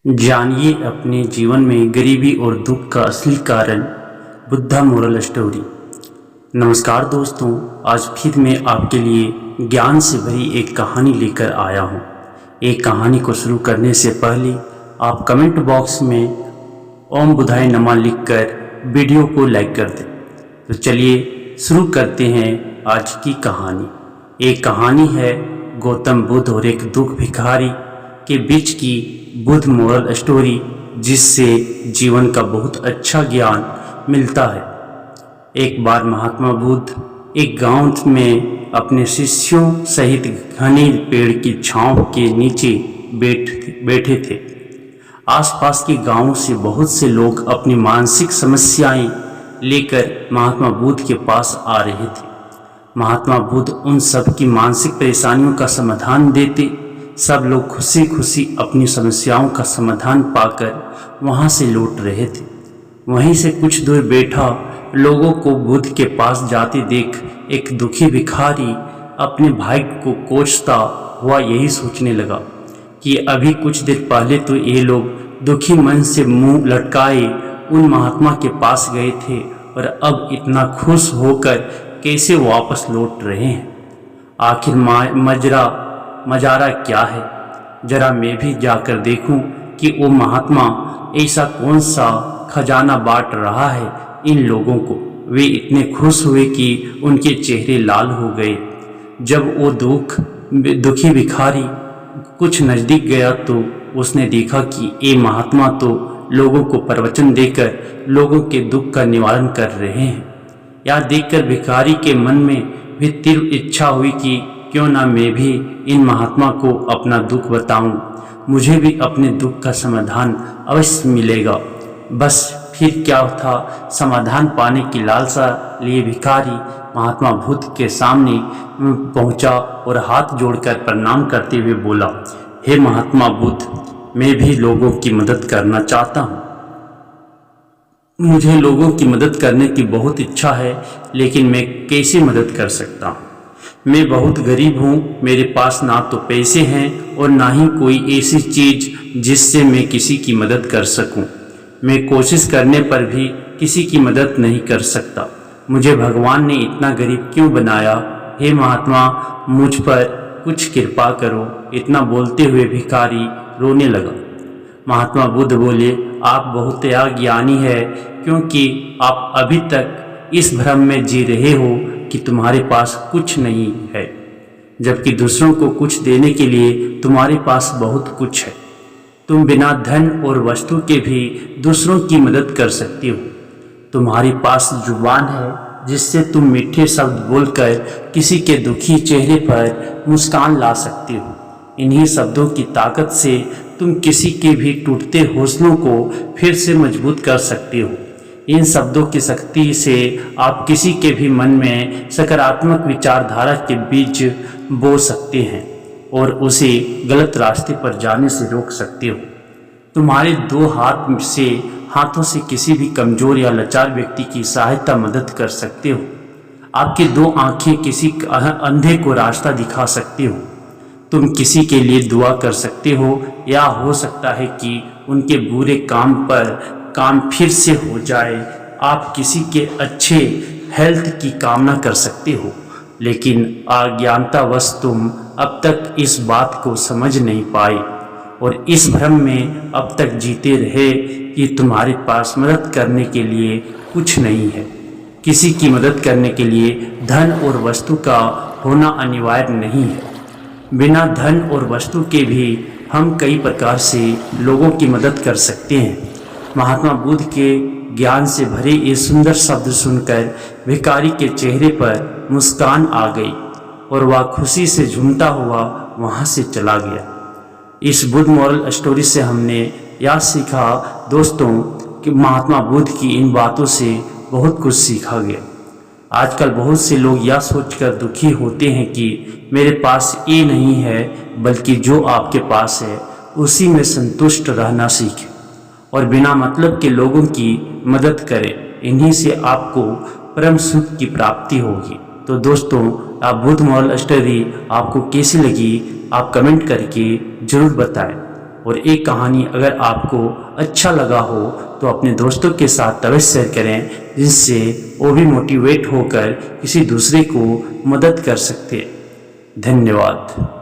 जानिए अपने जीवन में गरीबी और दुख का असली कारण। Buddha moral story. नमस्कार दोस्तों, आज फिर मैं आपके लिए ज्ञान से भरी एक कहानी लेकर आया हूँ। एक कहानी को शुरू करने से पहले आप कमेंट बॉक्स में ओम बुद्धाय नमः लिखकर वीडियो को लाइक कर दें। तो चलिए शुरू करते हैं आज की कहानी। एक कहानी है गौतम बुद्ध और एक दुख भिखारी के बीच की बुद्ध मोरल स्टोरी, जिससे जीवन का बहुत अच्छा ज्ञान मिलता है। एक बार महात्मा बुद्ध एक गांव में अपने शिष्यों सहित घने पेड़ की छांव के नीचे बैठे थे। आसपास के गांवों से बहुत से लोग अपनी मानसिक समस्याएं लेकर महात्मा बुद्ध के पास आ रहे थे। महात्मा बुद्ध उन सब की मानसिक परेशानियों का समाधान देते। सब लोग खुशी खुशी अपनी समस्याओं का समाधान पाकर वहां से लौट रहे थे। वहीं से कुछ दूर बैठा लोगों को बुद्ध के पास जाते देख एक दुखी भिखारी अपने भाई को कोसता हुआ यही सोचने लगा कि अभी कुछ देर पहले तो ये लोग दुखी मन से मुंह लटकाए उन महात्मा के पास गए थे, और अब इतना खुश होकर कैसे वापस लौट रहे हैं। आखिर मजारा क्या है। जरा मैं भी जाकर देखूं कि वो महात्मा ऐसा कौन सा खजाना बांट रहा है इन लोगों को। वे इतने खुश हुए कि उनके चेहरे लाल हो गए। जब वो दुखी भिखारी कुछ नज़दीक गया तो उसने देखा कि ये महात्मा तो लोगों को प्रवचन देकर लोगों के दुख का निवारण कर रहे हैं। यह देखकर भिखारी के मन में भी तीव्र इच्छा हुई कि क्यों ना मैं भी इन महात्मा को अपना दुख बताऊं, मुझे भी अपने दुख का समाधान अवश्य मिलेगा। बस फिर क्या था, समाधान पाने की लालसा लिए भिखारी महात्मा बुद्ध के सामने पहुंचा और हाथ जोड़कर प्रणाम करते हुए बोला, हे महात्मा बुद्ध, मैं भी लोगों की मदद करना चाहता हूँ। मुझे लोगों की मदद करने की बहुत इच्छा है, लेकिन मैं कैसे मदद कर सकता हूँ। मैं बहुत गरीब हूँ, मेरे पास ना तो पैसे हैं और ना ही कोई ऐसी चीज़ जिससे मैं किसी की मदद कर सकूँ। मैं कोशिश करने पर भी किसी की मदद नहीं कर सकता। मुझे भगवान ने इतना गरीब क्यों बनाया। हे महात्मा, मुझ पर कुछ कृपा करो। इतना बोलते हुए भिखारी रोने लगा। महात्मा बुद्ध बोले, आप बहुत ज्ञानी है, क्योंकि आप अभी तक इस भ्रम में जी रहे हो कि तुम्हारे पास कुछ नहीं है, जबकि दूसरों को कुछ देने के लिए तुम्हारे पास बहुत कुछ है। तुम बिना धन और वस्तु के भी दूसरों की मदद कर सकती हो। तुम्हारे पास जुबान है, जिससे तुम मीठे शब्द बोलकर किसी के दुखी चेहरे पर मुस्कान ला सकती हो। इन्हीं शब्दों की ताकत से तुम किसी के भी टूटते हौसलों को फिर से मजबूत कर सकती हो। इन शब्दों की शक्ति से आप किसी के भी मन में सकारात्मक विचारधारा के बीज बो सकते हैं और उसे गलत रास्ते पर जाने से रोक सकते हो। तुम्हारे दो हाथों से किसी भी कमजोर या लाचार व्यक्ति की सहायता मदद कर सकते हो। आपकी दो आंखें किसी अंधे को रास्ता दिखा सकती हो। तुम किसी के लिए दुआ कर सकते हो, या हो सकता है कि उनके बुरे काम फिर से हो जाए। आप किसी के अच्छे हेल्थ की कामना कर सकते हो, लेकिन अज्ञानतावश तुम अब तक इस बात को समझ नहीं पाए और इस भ्रम में अब तक जीते रहे कि तुम्हारे पास मदद करने के लिए कुछ नहीं है। किसी की मदद करने के लिए धन और वस्तु का होना अनिवार्य नहीं है। बिना धन और वस्तु के भी हम कई प्रकार से लोगों की मदद कर सकते हैं। महात्मा बुद्ध के ज्ञान से भरे ये सुंदर शब्द सुनकर भिखारी के चेहरे पर मुस्कान आ गई और वह खुशी से झूमता हुआ वहां से चला गया। इस बुद्ध मॉरल स्टोरी से हमने यह सीखा दोस्तों कि महात्मा बुद्ध की इन बातों से बहुत कुछ सीखा गया। आजकल बहुत से लोग यह सोचकर दुखी होते हैं कि मेरे पास ये नहीं है, बल्कि जो आपके पास है उसी में संतुष्ट रहना सीखें और बिना मतलब के लोगों की मदद करें। इन्हीं से आपको परम सुख की प्राप्ति होगी। तो दोस्तों, आप बुद्ध मॉरल स्टोरी आपको कैसी लगी, आप कमेंट करके ज़रूर बताएं। और एक कहानी अगर आपको अच्छा लगा हो तो अपने दोस्तों के साथ अवश्य शेयर करें, जिससे वो भी मोटिवेट होकर किसी दूसरे को मदद कर सकते हैं। धन्यवाद।